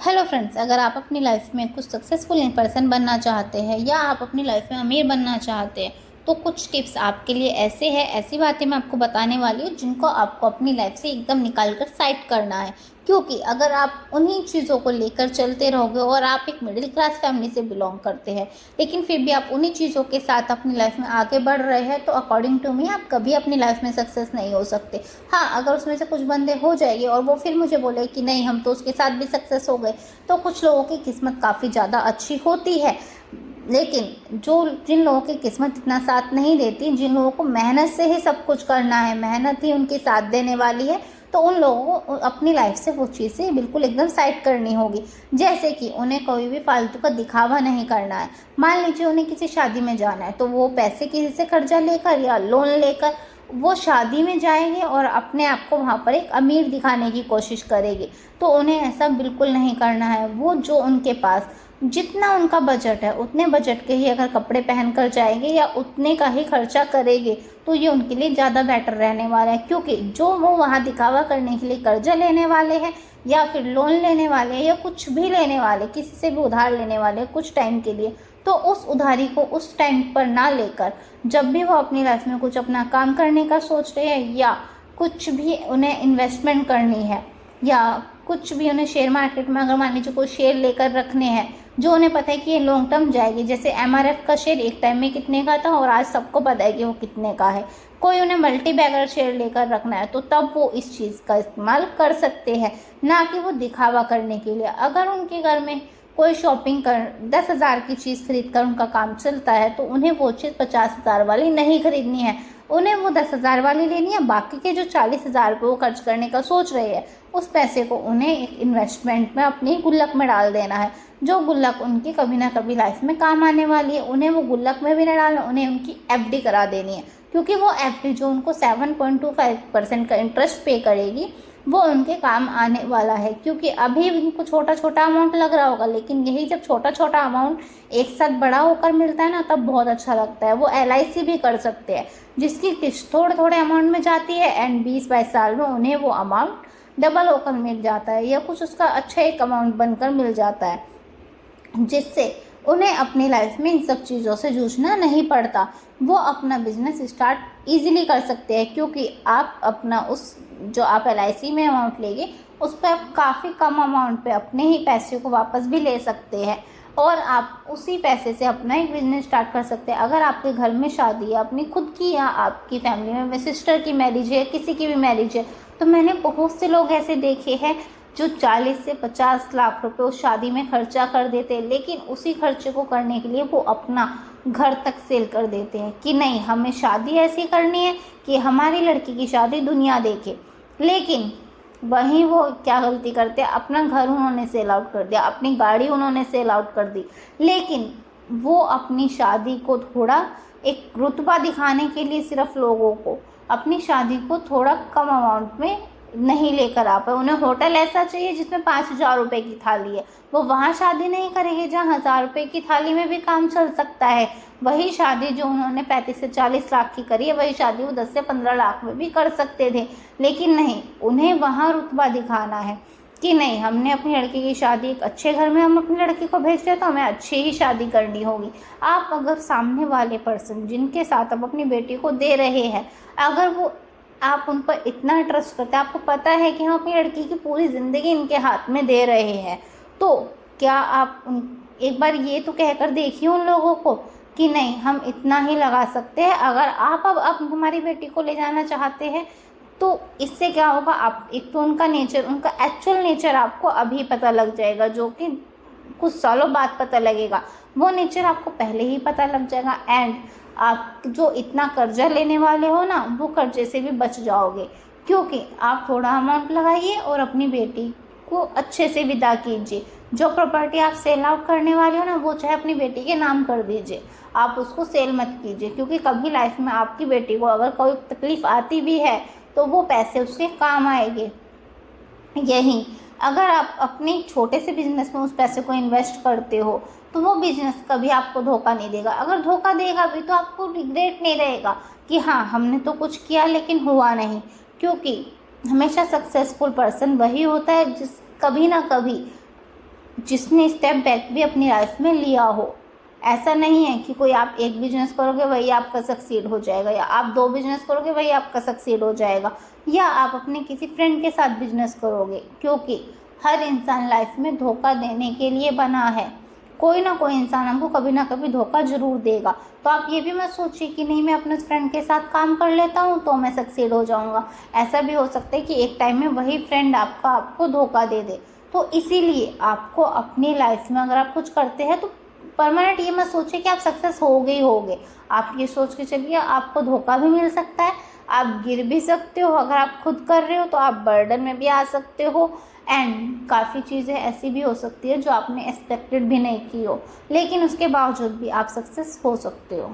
Hello friends, अगर आप अपनी लाइफ में कुछ सक्सेसफुल पर्सन बनना चाहते हैं या आप अपनी लाइफ में अमीर बनना चाहते हैं तो कुछ टिप्स आपके लिए ऐसे हैं, ऐसी बातें मैं आपको बताने वाली हूँ जिनको आपको अपनी लाइफ से एकदम निकाल कर साइड करना है। क्योंकि अगर आप उन्हीं चीज़ों को लेकर चलते रहोगे और आप एक मिडिल क्लास फैमिली से बिलोंग करते हैं लेकिन फिर भी आप उन्हीं चीज़ों के साथ अपनी लाइफ में आगे बढ़ रहे हैं तो अकॉर्डिंग टू मी आप कभी अपनी लाइफ में सक्सेस नहीं हो सकते। हाँ, अगर उसमें से कुछ बंदे हो जाएंगे और वो फिर मुझे बोले कि नहीं हम तो उसके साथ भी सक्सेस हो गए, तो कुछ लोगों की किस्मत काफ़ी ज़्यादा अच्छी होती है। लेकिन जिन लोगों की किस्मत इतना साथ नहीं देती, जिन लोगों को मेहनत से ही सब कुछ करना है, मेहनत ही उनकी साथ देने वाली है, तो उन लोगों को अपनी लाइफ से वो चीज़ें बिल्कुल एकदम साइड करनी होगी। जैसे कि उन्हें कोई भी फालतू का दिखावा नहीं करना है। मान लीजिए उन्हें किसी शादी में जाना है तो वो पैसे किसी से कर्जा लेकर या लोन लेकर वो शादी में जाएंगे और अपने आप को वहाँ पर एक अमीर दिखाने की कोशिश करेंगे। तो उन्हें ऐसा बिल्कुल नहीं करना है। वो जो उनके पास जितना उनका बजट है उतने बजट के ही अगर कपड़े पहन कर जाएंगे या उतने का ही खर्चा करेंगे तो ये उनके लिए ज़्यादा बेटर रहने वाला है। क्योंकि जो वो वहाँ दिखावा करने के लिए कर्जा लेने वाले हैं या फिर लोन लेने वाले हैं या कुछ भी लेने वाले, किसी से भी उधार लेने वाले कुछ टाइम के लिए, तो उस उधारी को उस टाइम पर ना लेकर जब भी वो अपनी लाइफ में कुछ अपना काम करने का सोच रहे हैं या कुछ भी उन्हें इन्वेस्टमेंट करनी है या कुछ भी उन्हें शेयर मार्केट में अगर मान लीजिए कोई शेयर लेकर रखने हैं जो उन्हें पता है कि ये लॉन्ग टर्म जाएगी। जैसे एमआरएफ का शेयर एक टाइम में कितने का था और आज सबको पता है कि वो कितने का है। कोई उन्हें मल्टी बैगर शेयर लेकर रखना है तो तब वो इस चीज़ का इस्तेमाल कर सकते हैं, ना कि वो दिखावा करने के लिए। अगर उनके घर में कोई शॉपिंग कर 10,000 की चीज़ खरीद कर उनका काम चलता है तो उन्हें वो चीज़ 50,000 वाली नहीं खरीदनी है, उन्हें वो 10,000 वाली लेनी है। बाकी के जो 40,000 रुपये वो खर्च करने का सोच रहे हैं उस पैसे को उन्हें एक इन्वेस्टमेंट में अपनी गुल्लक में डाल देना है, जो गुल्लक उनकी कभी ना कभी लाइफ में काम आने वाली है। उन्हें वो गुल्लक में भी नहीं डालना, उन्हें उनकी एफडी करा देनी है। क्योंकि वो एफडी जो उनको 7.25% का इंटरेस्ट पे करेगी वो उनके काम आने वाला है। क्योंकि अभी उनको छोटा छोटा अमाउंट लग रहा होगा लेकिन यही जब छोटा छोटा अमाउंट एक साथ बड़ा होकर मिलता है ना तब बहुत अच्छा लगता है। वो LIC भी कर सकते हैं जिसकी किस्त थोड़े थोड़े अमाउंट में जाती है एंड 20-22 साल में उन्हें वो अमाउंट डबल होकर मिल जाता है या कुछ उसका अच्छा एक अमाउंट बनकर मिल जाता है, जिससे उन्हें अपनी लाइफ में इन सब चीज़ों से जूझना नहीं पड़ता। वो अपना बिजनेस स्टार्ट इजीली कर सकते हैं क्योंकि आप अपना उस जो आप LIC में अमाउंट लेंगे उस पर आप काफ़ी कम अमाउंट पे अपने ही पैसे को वापस भी ले सकते हैं और आप उसी पैसे से अपना एक बिजनेस स्टार्ट कर सकते हैं। अगर आपके घर में शादी है अपनी खुद की या आपकी फैमिली में सिस्टर की मैरिज है, किसी की भी मैरिज है, तो मैंने बहुत से लोग ऐसे देखे हैं जो 40 से 50 लाख रुपए उस शादी में खर्चा कर देते हैं, लेकिन उसी खर्चे को करने के लिए वो अपना घर तक सेल कर देते हैं कि नहीं हमें शादी ऐसी करनी है कि हमारी लड़की की शादी दुनिया देखे। लेकिन वहीं वो क्या गलती करते हैं, अपना घर उन्होंने सेल आउट कर दिया, अपनी गाड़ी उन्होंने सेल आउट कर दी, लेकिन वो अपनी शादी को थोड़ा एक रुतबा दिखाने के लिए सिर्फ लोगों को अपनी शादी को थोड़ा कम अमाउंट में नहीं लेकर आ पाए। उन्हें होटल ऐसा चाहिए जिसमें 5,000 रुपये की थाली है, वो वहाँ शादी नहीं करेंगे जहाँ 1,000 रुपये की थाली में भी काम चल सकता है। वही शादी जो उन्होंने 35 से 40 लाख की करी है वही शादी वो 10 से 15 लाख में भी कर सकते थे, लेकिन नहीं, उन्हें वहाँ रुतबा दिखाना है कि नहीं हमने अपनी लड़की की शादी एक अच्छे घर में हम अपनी लड़की को भेज रहे हैं तो हमें अच्छी ही शादी करनी होगी। आप अगर सामने वाले पर्सन जिनके साथ आप अपनी बेटी को दे रहे हैं अगर वो आप उन पर इतना ट्रस्ट करते हैं, आपको पता है कि हम अपनी लड़की की पूरी ज़िंदगी इनके हाथ में दे रहे हैं, तो क्या आप एक बार ये तो कहकर देखिए उन लोगों को कि नहीं हम इतना ही लगा सकते हैं। अगर आप अब हमारी बेटी को ले जाना चाहते हैं तो इससे क्या होगा, आप एक तो उनका नेचर, उनका एक्चुअल नेचर आपको अभी पता लग जाएगा जो कि कुछ सालों बाद पता लगेगा। वो नेचर आपको पहले ही पता लग जाएगा एंड आप जो इतना कर्जा लेने वाले हो ना वो कर्जे से भी बच जाओगे। क्योंकि आप थोड़ा अमाउंट लगाइए और अपनी बेटी को अच्छे से विदा कीजिए। जो प्रॉपर्टी आप सेल आउट करने वाले हो ना वो चाहे अपनी बेटी के नाम कर दीजिए, आप उसको सेल मत कीजिए। क्योंकि कभी लाइफ में आपकी बेटी को अगर कोई तकलीफ़ आती भी है तो वो पैसे उसके काम आएंगे। यही अगर आप अपने छोटे से बिजनेस में उस पैसे को इन्वेस्ट करते हो तो वो बिजनेस कभी आपको धोखा नहीं देगा। अगर धोखा देगा भी तो आपको रिग्रेट नहीं रहेगा कि हाँ हमने तो कुछ किया लेकिन हुआ नहीं। क्योंकि हमेशा सक्सेसफुल पर्सन वही होता है जिस कभी ना कभी जिसने स्टेप बैक भी अपनी लाइफ में लिया हो। ऐसा नहीं है कि कोई आप एक बिजनेस करोगे वही आपका सक्सीड हो जाएगा, या आप 2 बिजनेस करोगे वही आपका सक्सीड हो जाएगा, या आप अपने किसी फ्रेंड के साथ बिजनेस करोगे, क्योंकि हर इंसान लाइफ में धोखा देने के लिए बना है। कोई ना कोई इंसान हमको कभी ना कभी धोखा ज़रूर देगा। तो आप ये भी मत सोचिए कि नहीं मैं अपने फ्रेंड के साथ काम कर लेता हूँ तो मैं सक्सीड हो जाऊँगा। ऐसा भी हो सकता है कि एक टाइम में वही फ्रेंड आपको धोखा दे दे। तो इसीलिए आपको अपनी लाइफ में अगर आप कुछ करते हैं तो परमानेंट ये मत सोचिए कि आप सक्सेस होगे ही होगे। आप ये सोच के चलिए आपको धोखा भी मिल सकता है, आप गिर भी सकते हो, अगर आप खुद कर रहे हो तो आप बर्डन में भी आ सकते हो, एंड काफ़ी चीज़ें ऐसी भी हो सकती है जो आपने एक्सपेक्टेड भी नहीं की हो, लेकिन उसके बावजूद भी आप सक्सेस हो सकते हो।